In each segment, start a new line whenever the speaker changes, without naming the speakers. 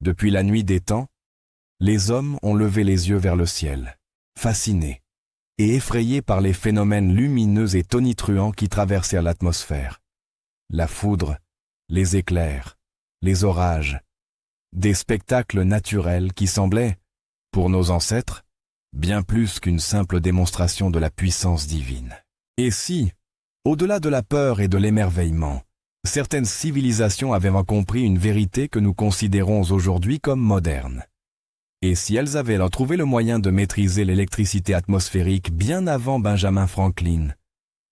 Depuis la nuit des temps, les hommes ont levé les yeux vers le ciel, fascinés et effrayés par les phénomènes lumineux et tonitruants qui traversèrent l'atmosphère. La foudre, les éclairs, les orages, des spectacles naturels qui semblaient, pour nos ancêtres, bien plus qu'une simple démonstration de la puissance divine. Et si, au-delà de la peur et de l'émerveillement, certaines civilisations avaient compris une vérité que nous considérons aujourd'hui comme moderne? Et si elles avaient trouvé le moyen de maîtriser l'électricité atmosphérique bien avant Benjamin Franklin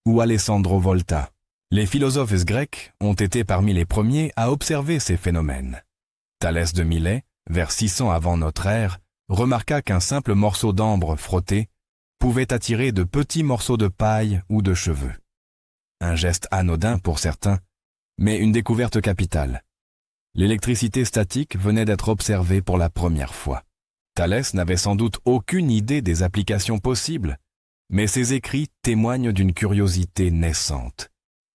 ou Alessandro Volta? Les philosophes grecs ont été parmi les premiers à observer ces phénomènes. Thalès de Milet, vers 600 avant notre ère, remarqua qu'un simple morceau d'ambre frotté pouvait attirer de petits morceaux de paille ou de cheveux. Un geste anodin pour certains, mais une découverte capitale. L'électricité statique venait d'être observée pour la première fois. Thalès n'avait sans doute aucune idée des applications possibles, mais ses écrits témoignent d'une curiosité naissante,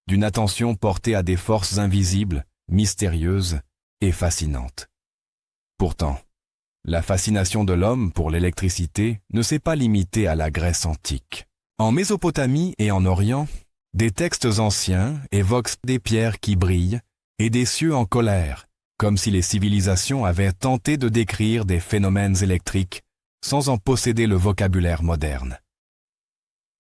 d'une attention portée à des forces invisibles, mystérieuses et fascinantes. Pourtant, la fascination de l'homme pour l'électricité ne s'est pas limitée à la Grèce antique. En Mésopotamie et en Orient, des textes anciens évoquent des pierres qui brillent et des cieux en colère, comme si les civilisations avaient tenté de décrire des phénomènes électriques sans en posséder le vocabulaire moderne.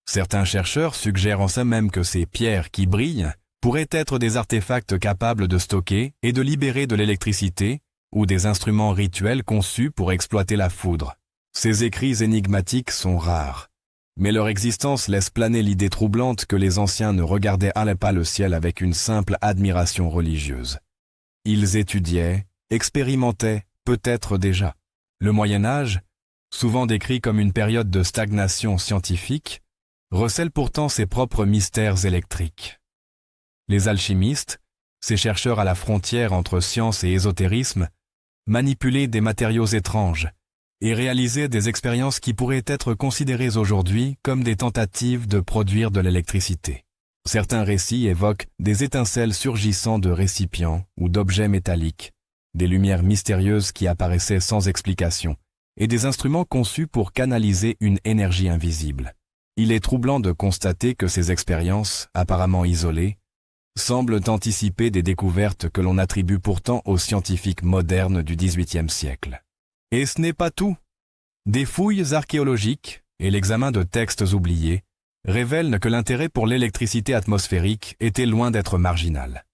Certains chercheurs suggèrent en ça même que ces pierres qui brillent pourraient être des artefacts capables de stocker et de libérer de l'électricité ou des instruments rituels conçus pour exploiter la foudre. Ces écrits énigmatiques sont rares, mais leur existence laisse planer l'idée troublante que les anciens ne regardaient pas le ciel avec une simple admiration religieuse. Ils étudiaient, expérimentaient, peut-être déjà. Le Moyen-Âge, souvent décrit comme une période de stagnation scientifique, recèle pourtant ses propres mystères électriques. Les alchimistes, ces chercheurs à la frontière entre science et ésotérisme, manipulaient des matériaux étranges et réalisaient des expériences qui pourraient être considérées aujourd'hui comme des tentatives de produire de l'électricité. Certains récits évoquent des étincelles surgissant de récipients ou d'objets métalliques, des lumières mystérieuses qui apparaissaient sans explication, et des instruments conçus pour canaliser une énergie invisible. Il est troublant de constater que ces expériences, apparemment isolées, semblent anticiper des découvertes que l'on attribue pourtant aux scientifiques modernes du XVIIIe siècle. Et ce n'est pas tout. Des fouilles archéologiques et l'examen de textes oubliés révèlent que l'intérêt pour l'électricité atmosphérique était loin d'être marginal.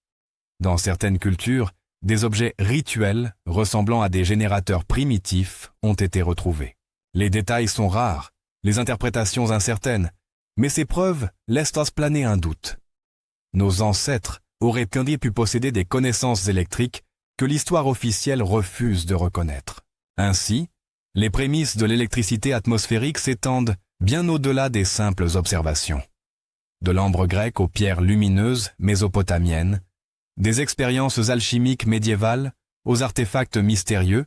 Dans certaines cultures, des objets rituels ressemblant à des générateurs primitifs ont été retrouvés. Les détails sont rares, les interprétations incertaines, mais ces preuves laissent planer un doute. Nos ancêtres auraient pu posséder des connaissances électriques que l'histoire officielle refuse de reconnaître. Ainsi, les prémices de l'électricité atmosphérique s'étendent bien au-delà des simples observations. De l'ambre grec aux pierres lumineuses mésopotamiennes, des expériences alchimiques médiévales aux artefacts mystérieux,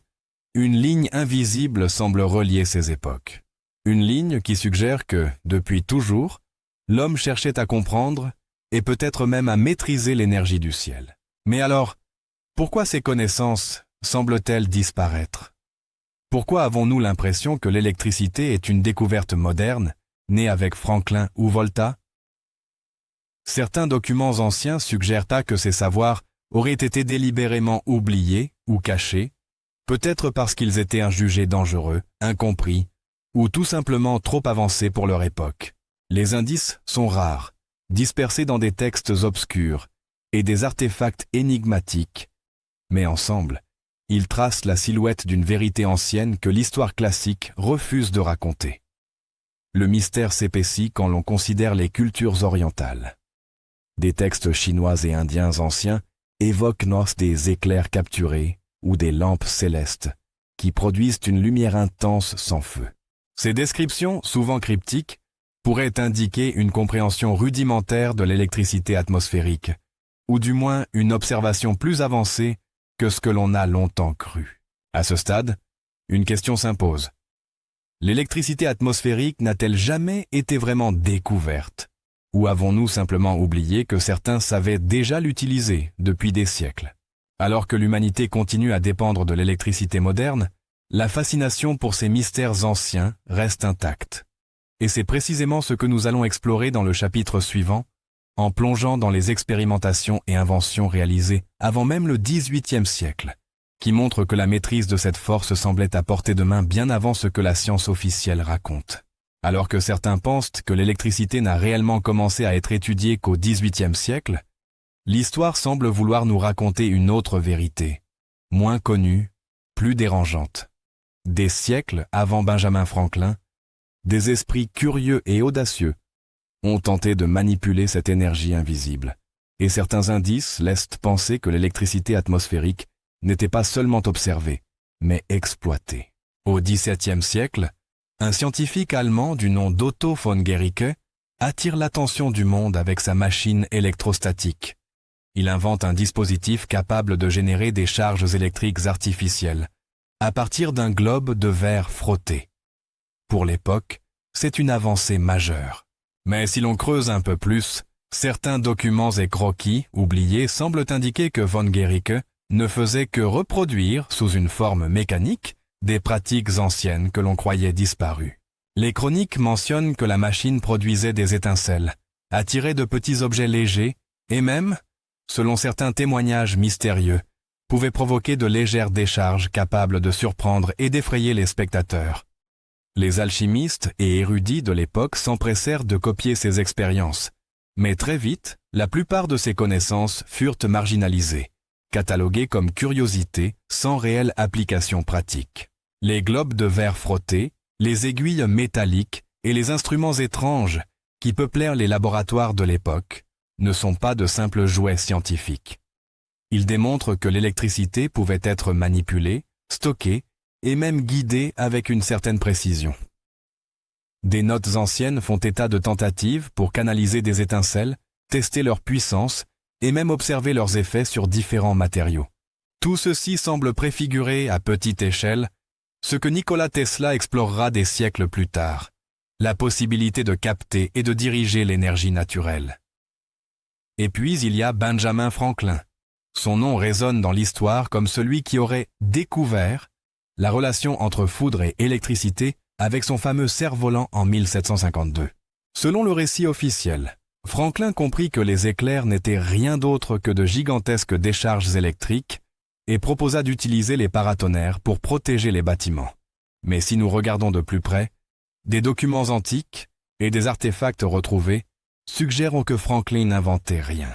une ligne invisible semble relier ces époques. Une ligne qui suggère que, depuis toujours, l'homme cherchait à comprendre et peut-être même à maîtriser l'énergie du ciel. Mais alors, pourquoi ces connaissances semblent-elles disparaître? Pourquoi avons-nous l'impression que l'électricité est une découverte moderne, née avec Franklin ou Volta? Certains documents anciens suggèrent que ces savoirs auraient été délibérément oubliés ou cachés, peut-être parce qu'ils étaient jugés dangereux, incompris, ou tout simplement trop avancés pour leur époque. Les indices sont rares, dispersés dans des textes obscurs et des artefacts énigmatiques, mais ensemble, ils tracent la silhouette d'une vérité ancienne que l'histoire classique refuse de raconter. Le mystère s'épaissit quand l'on considère les cultures orientales. Des textes chinois et indiens anciens évoquent des éclairs capturés ou des lampes célestes qui produisent une lumière intense sans feu. Ces descriptions, souvent cryptiques, pourraient indiquer une compréhension rudimentaire de l'électricité atmosphérique, ou du moins une observation plus avancée que ce que l'on a longtemps cru. À ce stade, une question s'impose. L'électricité atmosphérique n'a-t-elle jamais été vraiment découverte? Ou avons-nous simplement oublié que certains savaient déjà l'utiliser depuis des siècles? Alors que l'humanité continue à dépendre de l'électricité moderne, la fascination pour ces mystères anciens reste intacte. Et c'est précisément ce que nous allons explorer dans le chapitre suivant, en plongeant dans les expérimentations et inventions réalisées avant même le XVIIIe siècle, qui montrent que la maîtrise de cette force semblait à portée de main bien avant ce que la science officielle raconte. Alors que certains pensent que l'électricité n'a réellement commencé à être étudiée qu'au XVIIIe siècle, l'histoire semble vouloir nous raconter une autre vérité, moins connue, plus dérangeante. Des siècles avant Benjamin Franklin, des esprits curieux et audacieux ont tenté de manipuler cette énergie invisible, et certains indices laissent penser que l'électricité atmosphérique n'était pas seulement observée, mais exploitée. Au XVIIe siècle, un scientifique allemand du nom d'Otto von Guericke attire l'attention du monde avec sa machine électrostatique. Il invente un dispositif capable de générer des charges électriques artificielles à partir d'un globe de verre frotté. Pour l'époque, c'est une avancée majeure. Mais si l'on creuse un peu plus, certains documents et croquis oubliés semblent indiquer que von Guericke ne faisait que reproduire, sous une forme mécanique, des pratiques anciennes que l'on croyait disparues. Les chroniques mentionnent que la machine produisait des étincelles, attirait de petits objets légers et même, selon certains témoignages mystérieux, pouvait provoquer de légères décharges capables de surprendre et d'effrayer les spectateurs. Les alchimistes et érudits de l'époque s'empressèrent de copier ces expériences, mais très vite, la plupart de ces connaissances furent marginalisées, cataloguées comme curiosités sans réelle application pratique. Les globes de verre frottés, les aiguilles métalliques et les instruments étranges qui peuplèrent les laboratoires de l'époque ne sont pas de simples jouets scientifiques. Ils démontrent que l'électricité pouvait être manipulée, stockée et même guidée avec une certaine précision. Des notes anciennes font état de tentatives pour canaliser des étincelles, tester leur puissance et même observer leurs effets sur différents matériaux. Tout ceci semble préfigurer à petite échelle ce que Nikola Tesla explorera des siècles plus tard, la possibilité de capter et de diriger l'énergie naturelle. Et puis il y a Benjamin Franklin. Son nom résonne dans l'histoire comme celui qui aurait découvert la relation entre foudre et électricité avec son fameux cerf-volant en 1752. Selon le récit officiel, Franklin comprit que les éclairs n'étaient rien d'autre que de gigantesques décharges électriques et proposa d'utiliser les paratonnerres pour protéger les bâtiments. Mais si nous regardons de plus près, des documents antiques et des artefacts retrouvés suggèrent que Franklin n'inventait rien.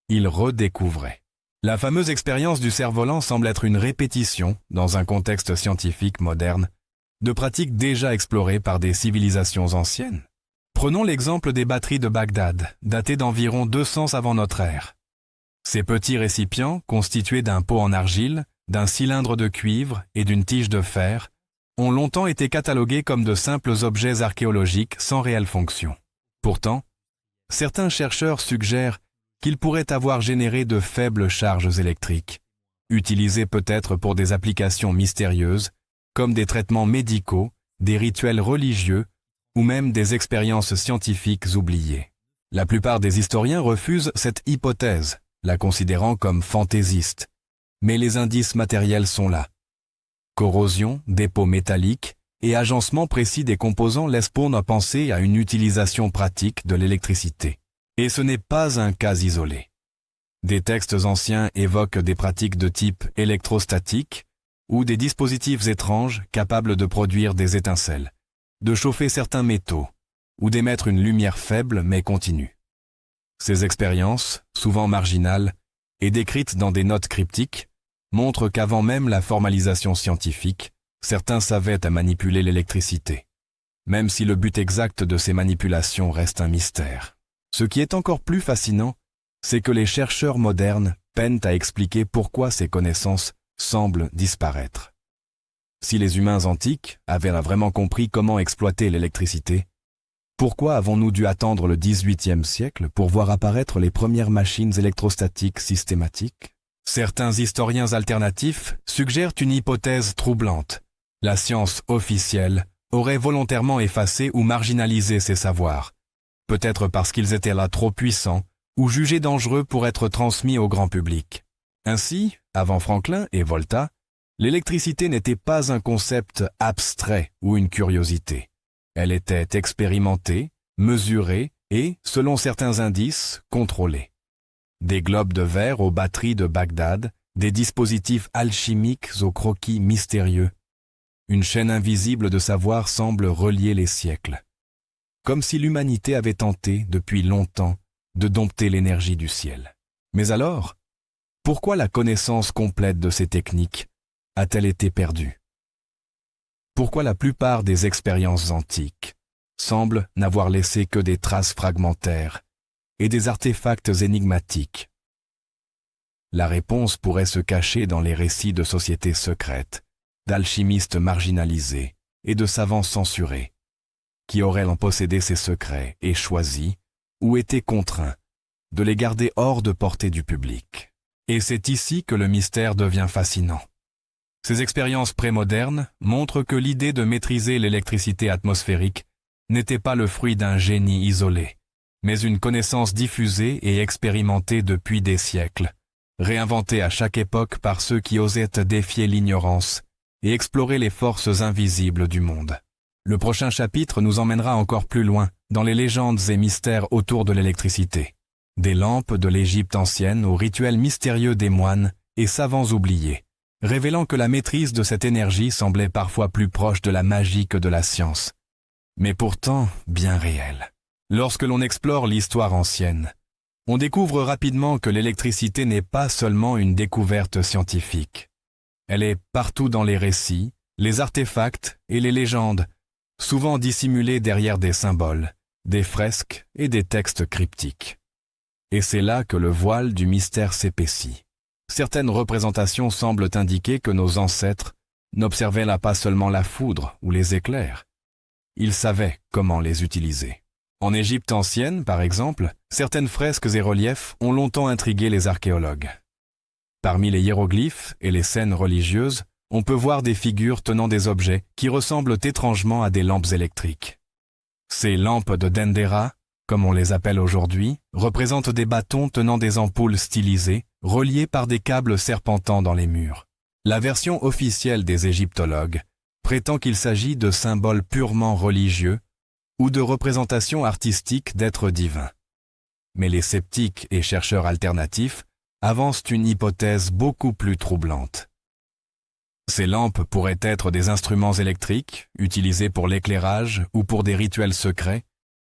Il redécouvrait. La fameuse expérience du cerf-volant semble être une répétition, dans un contexte scientifique moderne, de pratiques déjà explorées par des civilisations anciennes. Prenons l'exemple des batteries de Bagdad, datées d'environ 200 avant notre ère. Ces petits récipients, constitués d'un pot en argile, d'un cylindre de cuivre et d'une tige de fer, ont longtemps été catalogués comme de simples objets archéologiques sans réelle fonction. Pourtant, certains chercheurs suggèrent qu'ils pourraient avoir généré de faibles charges électriques, utilisées peut-être pour des applications mystérieuses, comme des traitements médicaux, des rituels religieux ou même des expériences scientifiques oubliées. La plupart des historiens refusent cette hypothèse, la considérant comme fantaisiste, mais les indices matériels sont là. Corrosion, dépôts métalliques et agencement précis des composants laissent pour nous penser à une utilisation pratique de l'électricité. Et ce n'est pas un cas isolé. Des textes anciens évoquent des pratiques de type électrostatique ou des dispositifs étranges capables de produire des étincelles, de chauffer certains métaux ou d'émettre une lumière faible mais continue. Ces expériences, souvent marginales et décrites dans des notes cryptiques, montrent qu'avant même la formalisation scientifique, certains savaient à manipuler l'électricité, même si le but exact de ces manipulations reste un mystère. Ce qui est encore plus fascinant, c'est que les chercheurs modernes peinent à expliquer pourquoi ces connaissances semblent disparaître. Si les humains antiques avaient vraiment compris comment exploiter l'électricité, pourquoi avons-nous dû attendre le XVIIIe siècle pour voir apparaître les premières machines électrostatiques systématiques? Certains historiens alternatifs suggèrent une hypothèse troublante. La science officielle aurait volontairement effacé ou marginalisé ces savoirs, peut-être parce qu'ils étaient là trop puissants ou jugés dangereux pour être transmis au grand public. Ainsi, avant Franklin et Volta, l'électricité n'était pas un concept abstrait ou une curiosité. Elle était expérimentée, mesurée et, selon certains indices, contrôlée. Des globes de verre aux batteries de Bagdad, des dispositifs alchimiques aux croquis mystérieux. Une chaîne invisible de savoir semble relier les siècles. Comme si l'humanité avait tenté, depuis longtemps, de dompter l'énergie du ciel. Mais alors, pourquoi la connaissance complète de ces techniques a-t-elle été perdue? Pourquoi la plupart des expériences antiques semblent n'avoir laissé que des traces fragmentaires et des artefacts énigmatiques? La réponse pourrait se cacher dans les récits de sociétés secrètes, d'alchimistes marginalisés et de savants censurés, qui auraient en possédé ces secrets et choisi, ou été contraints, de les garder hors de portée du public. Et c'est ici que le mystère devient fascinant. Ces expériences prémodernes montrent que l'idée de maîtriser l'électricité atmosphérique n'était pas le fruit d'un génie isolé, mais une connaissance diffusée et expérimentée depuis des siècles, réinventée à chaque époque par ceux qui osaient défier l'ignorance et explorer les forces invisibles du monde. Le prochain chapitre nous emmènera encore plus loin dans les légendes et mystères autour de l'électricité, des lampes de l'Égypte ancienne aux rituels mystérieux des moines et savants oubliés, révélant que la maîtrise de cette énergie semblait parfois plus proche de la magie que de la science, mais pourtant bien réelle. Lorsque l'on explore l'histoire ancienne, on découvre rapidement que l'électricité n'est pas seulement une découverte scientifique. Elle est partout dans les récits, les artefacts et les légendes, souvent dissimulés derrière des symboles, des fresques et des textes cryptiques. Et c'est là que le voile du mystère s'épaissit. Certaines représentations semblent indiquer que nos ancêtres n'observaient là pas seulement la foudre ou les éclairs. Ils savaient comment les utiliser. En Égypte ancienne, par exemple, certaines fresques et reliefs ont longtemps intrigué les archéologues. Parmi les hiéroglyphes et les scènes religieuses, on peut voir des figures tenant des objets qui ressemblent étrangement à des lampes électriques. Ces lampes de Dendera, comme on les appelle aujourd'hui, représentent des bâtons tenant des ampoules stylisées, reliées par des câbles serpentant dans les murs. La version officielle des égyptologues prétend qu'il s'agit de symboles purement religieux ou de représentations artistiques d'êtres divins. Mais les sceptiques et chercheurs alternatifs avancent une hypothèse beaucoup plus troublante. Ces lampes pourraient être des instruments électriques, utilisés pour l'éclairage ou pour des rituels secrets,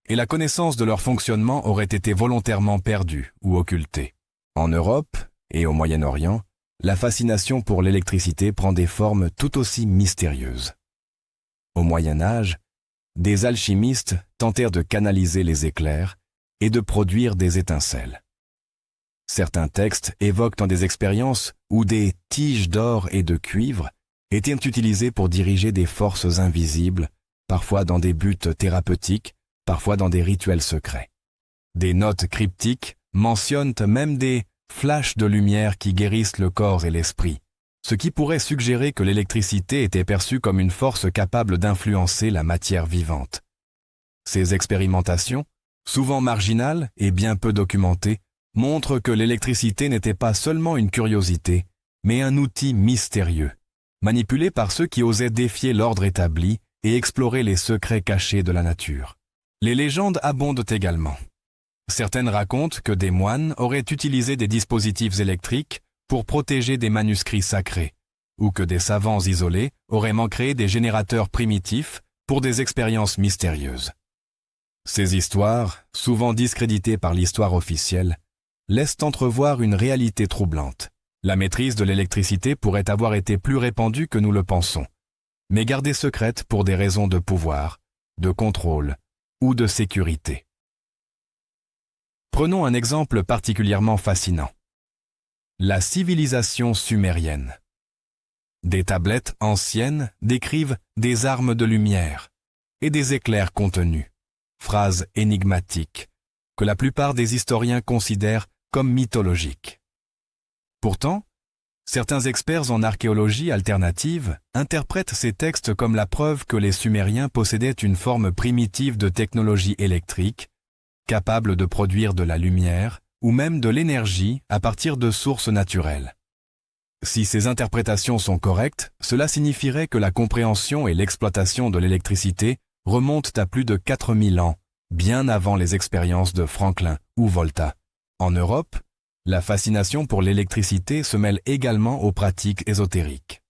et la connaissance de leur fonctionnement aurait été volontairement perdue ou occultée. En Europe et au Moyen-Orient, la fascination pour l'électricité prend des formes tout aussi mystérieuses. Au Moyen-Âge, des alchimistes tentèrent de canaliser les éclairs et de produire des étincelles. Certains textes évoquent dans des expériences où des tiges d'or et de cuivre étaient utilisées pour diriger des forces invisibles, parfois dans des buts thérapeutiques, parfois dans des rituels secrets. Des notes cryptiques mentionnent même des flashs de lumière qui guérissent le corps et l'esprit, ce qui pourrait suggérer que l'électricité était perçue comme une force capable d'influencer la matière vivante. Ces expérimentations, souvent marginales et bien peu documentées, montrent que l'électricité n'était pas seulement une curiosité, mais un outil mystérieux, manipulé par ceux qui osaient défier l'ordre établi et explorer les secrets cachés de la nature. Les légendes abondent également. Certaines racontent que des moines auraient utilisé des dispositifs électriques pour protéger des manuscrits sacrés, ou que des savants isolés auraient créé des générateurs primitifs pour des expériences mystérieuses. Ces histoires, souvent discréditées par l'histoire officielle, laissent entrevoir une réalité troublante. La maîtrise de l'électricité pourrait avoir été plus répandue que nous le pensons, mais gardée secrète pour des raisons de pouvoir, de contrôle ou de sécurité. Prenons un exemple particulièrement fascinant. La civilisation sumérienne. Des tablettes anciennes décrivent des armes de lumière et des éclairs contenus, phrases énigmatiques, que la plupart des historiens considèrent comme mythologiques. Pourtant, certains experts en archéologie alternative interprètent ces textes comme la preuve que les Sumériens possédaient une forme primitive de technologie électrique, capable de produire de la lumière ou même de l'énergie à partir de sources naturelles. Si ces interprétations sont correctes, cela signifierait que la compréhension et l'exploitation de l'électricité remontent à plus de 4000 ans, bien avant les expériences de Franklin ou Volta. En Europe, la fascination pour l'électricité se mêle également aux pratiques ésotériques.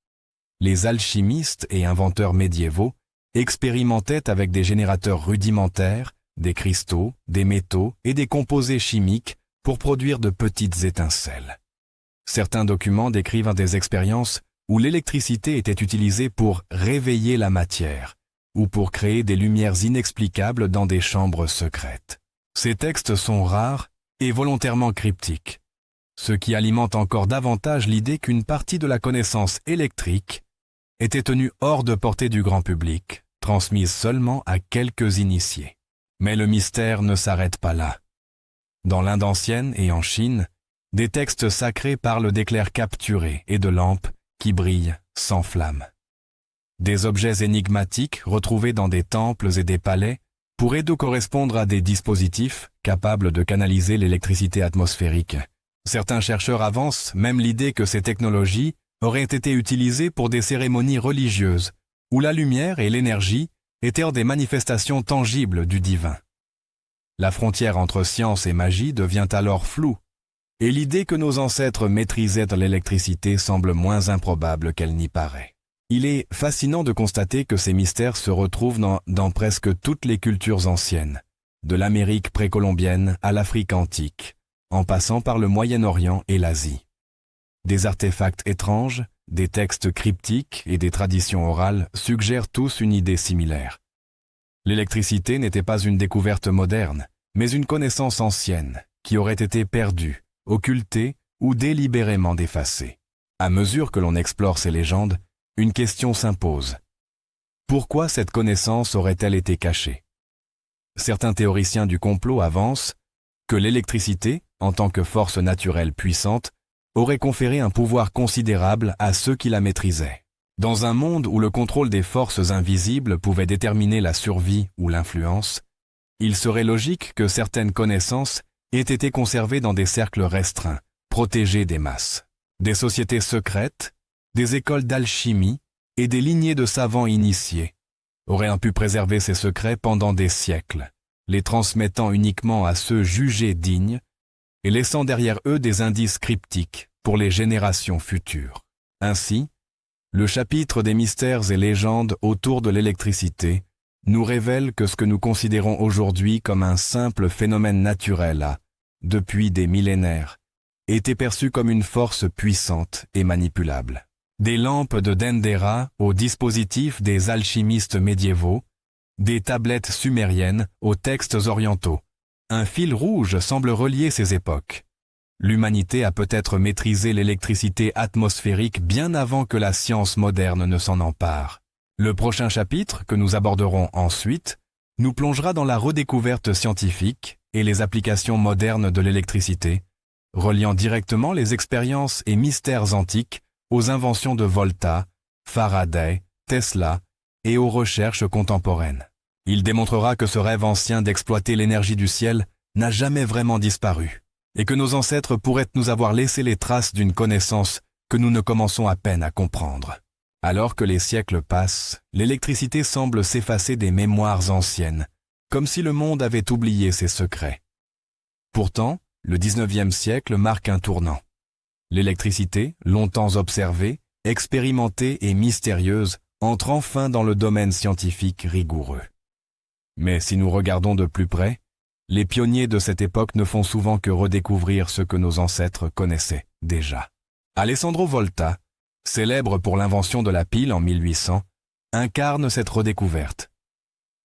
Les alchimistes et inventeurs médiévaux expérimentaient avec des générateurs rudimentaires, des cristaux, des métaux et des composés chimiques pour produire de petites étincelles. Certains documents décrivent des expériences où l'électricité était utilisée pour réveiller la matière ou pour créer des lumières inexplicables dans des chambres secrètes. Ces textes sont rares et volontairement cryptiques, ce qui alimente encore davantage l'idée qu'une partie de la connaissance électrique était tenue hors de portée du grand public, transmise seulement à quelques initiés. Mais le mystère ne s'arrête pas là. Dans l'Inde ancienne et en Chine, des textes sacrés parlent d'éclairs capturés et de lampes qui brillent sans flamme. Des objets énigmatiques retrouvés dans des temples et des palais pourraient donc correspondre à des dispositifs capables de canaliser l'électricité atmosphérique. Certains chercheurs avancent même l'idée que ces technologies auraient été utilisées pour des cérémonies religieuses où la lumière et l'énergie étaient des manifestations tangibles du divin. La frontière entre science et magie devient alors floue, et l'idée que nos ancêtres maîtrisaient l'électricité semble moins improbable qu'elle n'y paraît. Il est fascinant de constater que ces mystères se retrouvent dans presque toutes les cultures anciennes, de l'Amérique précolombienne à l'Afrique antique, en passant par le Moyen-Orient et l'Asie. Des artefacts étranges, des textes cryptiques et des traditions orales suggèrent tous une idée similaire. L'électricité n'était pas une découverte moderne, mais une connaissance ancienne qui aurait été perdue, occultée ou délibérément effacée. À mesure que l'on explore ces légendes, une question s'impose. Pourquoi cette connaissance aurait-elle été cachée? Certains théoriciens du complot avancent que l'électricité, en tant que force naturelle puissante, aurait conféré un pouvoir considérable à ceux qui la maîtrisaient. Dans un monde où le contrôle des forces invisibles pouvait déterminer la survie ou l'influence, il serait logique que certaines connaissances aient été conservées dans des cercles restreints, protégés des masses. Des sociétés secrètes, des écoles d'alchimie et des lignées de savants initiés auraient pu préserver ces secrets pendant des siècles, les transmettant uniquement à ceux jugés dignes et laissant derrière eux des indices cryptiques pour les générations futures. Ainsi, le chapitre des mystères et légendes autour de l'électricité nous révèle que ce que nous considérons aujourd'hui comme un simple phénomène naturel a, depuis des millénaires, été perçu comme une force puissante et manipulable. Des lampes de Dendera aux dispositifs des alchimistes médiévaux, des tablettes sumériennes aux textes orientaux. Un fil rouge semble relier ces époques. L'humanité a peut-être maîtrisé l'électricité atmosphérique bien avant que la science moderne ne s'en empare. Le prochain chapitre, que nous aborderons ensuite, nous plongera dans la redécouverte scientifique et les applications modernes de l'électricité, reliant directement les expériences et mystères antiques aux inventions de Volta, Faraday, Tesla et aux recherches contemporaines. Il démontrera que ce rêve ancien d'exploiter l'énergie du ciel n'a jamais vraiment disparu, et que nos ancêtres pourraient nous avoir laissé les traces d'une connaissance que nous ne commençons à peine à comprendre. Alors que les siècles passent, l'électricité semble s'effacer des mémoires anciennes, comme si le monde avait oublié ses secrets. Pourtant, le 19e siècle marque un tournant. L'électricité, longtemps observée, expérimentée et mystérieuse, entre enfin dans le domaine scientifique rigoureux. Mais si nous regardons de plus près, les pionniers de cette époque ne font souvent que redécouvrir ce que nos ancêtres connaissaient déjà. Alessandro Volta, célèbre pour l'invention de la pile en 1800, incarne cette redécouverte.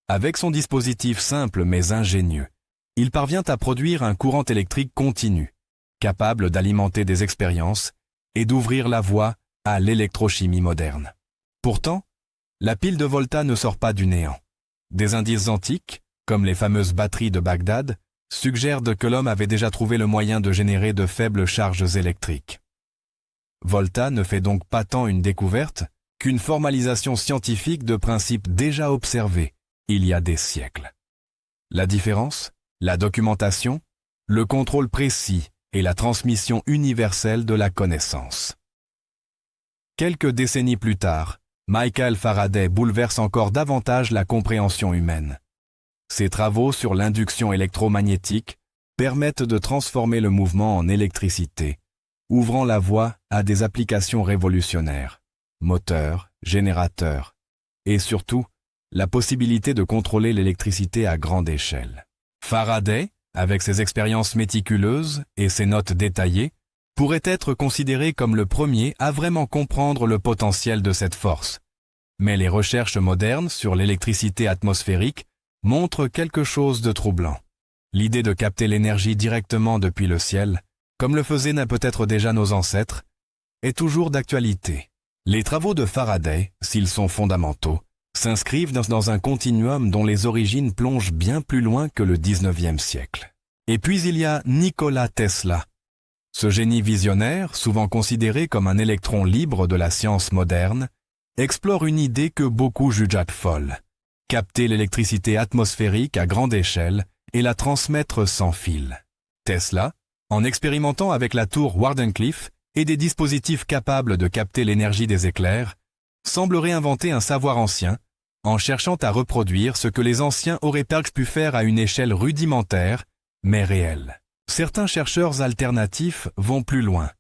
Avec son dispositif simple mais ingénieux, il parvient à produire un courant électrique continu, capable d'alimenter des expériences et d'ouvrir la voie à l'électrochimie moderne. Pourtant, la pile de Volta ne sort pas du néant. Des indices antiques, comme les fameuses batteries de Bagdad, suggèrent que l'homme avait déjà trouvé le moyen de générer de faibles charges électriques. Volta ne fait donc pas tant une découverte qu'une formalisation scientifique de principes déjà observés il y a des siècles. La différence, la documentation, le contrôle précis et la transmission universelle de la connaissance. Quelques décennies plus tard, Michael Faraday bouleverse encore davantage la compréhension humaine. Ses travaux sur l'induction électromagnétique permettent de transformer le mouvement en électricité, ouvrant la voie à des applications révolutionnaires, moteurs, générateurs, et surtout, la possibilité de contrôler l'électricité à grande échelle. Faraday, avec ses expériences méticuleuses et ses notes détaillées, pourrait être considéré comme le premier à vraiment comprendre le potentiel de cette force. Mais les recherches modernes sur l'électricité atmosphérique montrent quelque chose de troublant. L'idée de capter l'énergie directement depuis le ciel, comme le faisaient peut-être déjà nos ancêtres, est toujours d'actualité. Les travaux de Faraday, s'ils sont fondamentaux, s'inscrivent dans un continuum dont les origines plongent bien plus loin que le XIXe siècle. Et puis il y a Nikola Tesla. Ce génie visionnaire, souvent considéré comme un électron libre de la science moderne, explore une idée que beaucoup jugent folle: capter l'électricité atmosphérique à grande échelle et la transmettre sans fil. Tesla, en expérimentant avec la tour Wardenclyffe et des dispositifs capables de capter l'énergie des éclairs, semble réinventer un savoir ancien, en cherchant à reproduire ce que les anciens auraient pu faire à une échelle rudimentaire, mais réelle. Certains chercheurs alternatifs vont plus loin,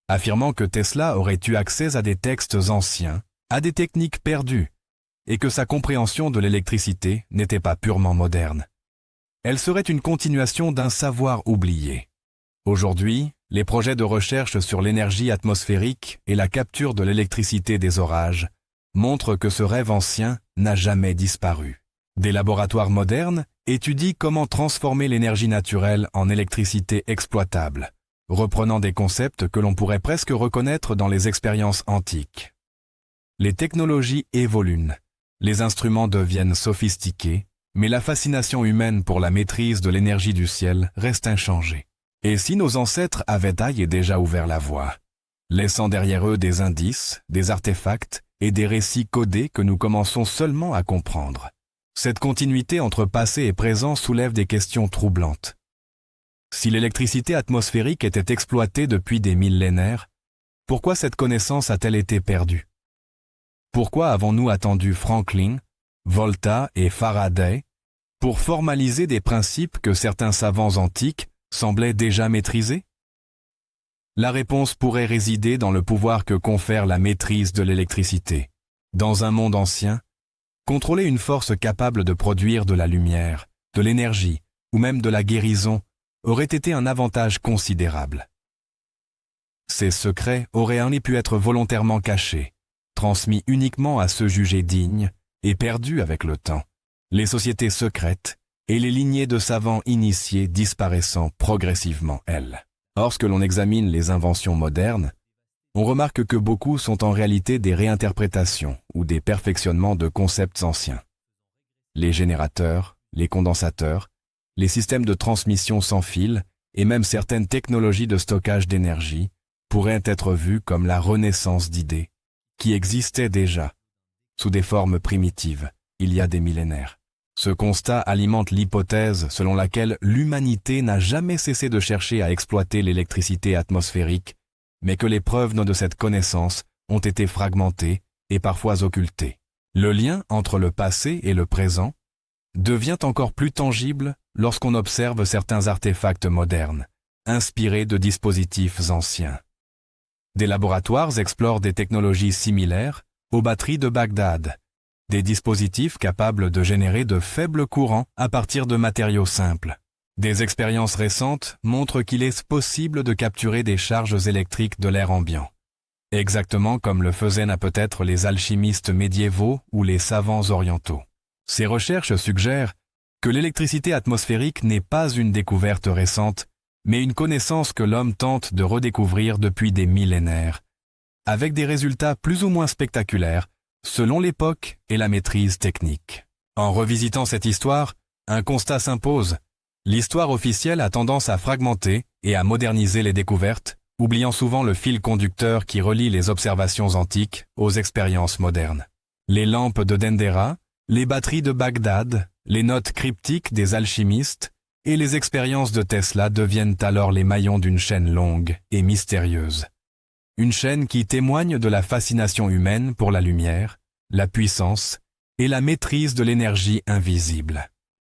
affirmant que Tesla aurait eu accès à des textes anciens, à des techniques perdues, et que sa compréhension de l'électricité n'était pas purement moderne. Elle serait une continuation d'un savoir oublié. Aujourd'hui, les projets de recherche sur l'énergie atmosphérique et la capture de l'électricité des orages montrent que ce rêve ancien n'a jamais disparu. Des laboratoires modernes étudient comment transformer l'énergie naturelle en électricité exploitable, reprenant des concepts que l'on pourrait presque reconnaître dans les expériences antiques. Les technologies évoluent, les instruments deviennent sophistiqués, mais la fascination humaine pour la maîtrise de l'énergie du ciel reste inchangée. Et si nos ancêtres avaient déjà ouvert la voie, laissant derrière eux des indices, des artefacts et des récits codés que nous commençons seulement à comprendre. Cette continuité entre passé et présent soulève des questions troublantes. Si l'électricité atmosphérique était exploitée depuis des millénaires, pourquoi cette connaissance a-t-elle été perdue? Pourquoi avons-nous attendu Franklin, Volta et Faraday pour formaliser des principes que certains savants antiques semblaient déjà maîtriser? La réponse pourrait résider dans le pouvoir que confère la maîtrise de l'électricité. Dans un monde ancien, contrôler une force capable de produire de la lumière, de l'énergie ou même de la guérison aurait été un avantage considérable. Ces secrets auraient ainsi pu être volontairement cachés, transmis uniquement à ceux jugés dignes et perdus avec le temps, les sociétés secrètes et les lignées de savants initiés disparaissant progressivement, elles. Lorsque l'on examine les inventions modernes, on remarque que beaucoup sont en réalité des réinterprétations ou des perfectionnements de concepts anciens. Les générateurs, les condensateurs, les systèmes de transmission sans fil et même certaines technologies de stockage d'énergie pourraient être vues comme la renaissance d'idées qui existaient déjà, sous des formes primitives, il y a des millénaires. Ce constat alimente l'hypothèse selon laquelle l'humanité n'a jamais cessé de chercher à exploiter l'électricité atmosphérique, mais que les preuves de cette connaissance ont été fragmentées et parfois occultées. Le lien entre le passé et le présent devient encore plus tangible lorsqu'on observe certains artefacts modernes, inspirés de dispositifs anciens. Des laboratoires explorent des technologies similaires aux batteries de Bagdad, des dispositifs capables de générer de faibles courants à partir de matériaux simples. Des expériences récentes montrent qu'il est possible de capturer des charges électriques de l'air ambiant, exactement comme le faisaient peut-être les alchimistes médiévaux ou les savants orientaux. Ces recherches suggèrent que l'électricité atmosphérique n'est pas une découverte récente, mais une connaissance que l'homme tente de redécouvrir depuis des millénaires, avec des résultats plus ou moins spectaculaires selon l'époque et la maîtrise technique. En revisitant cette histoire, un constat s'impose. L'histoire officielle a tendance à fragmenter et à moderniser les découvertes, oubliant souvent le fil conducteur qui relie les observations antiques aux expériences modernes. Les lampes de Dendera, les batteries de Bagdad, les notes cryptiques des alchimistes et les expériences de Tesla deviennent alors les maillons d'une chaîne longue et mystérieuse. une chaîne qui témoigne de la fascination humaine pour la lumière, la puissance et la maîtrise de l'énergie invisible.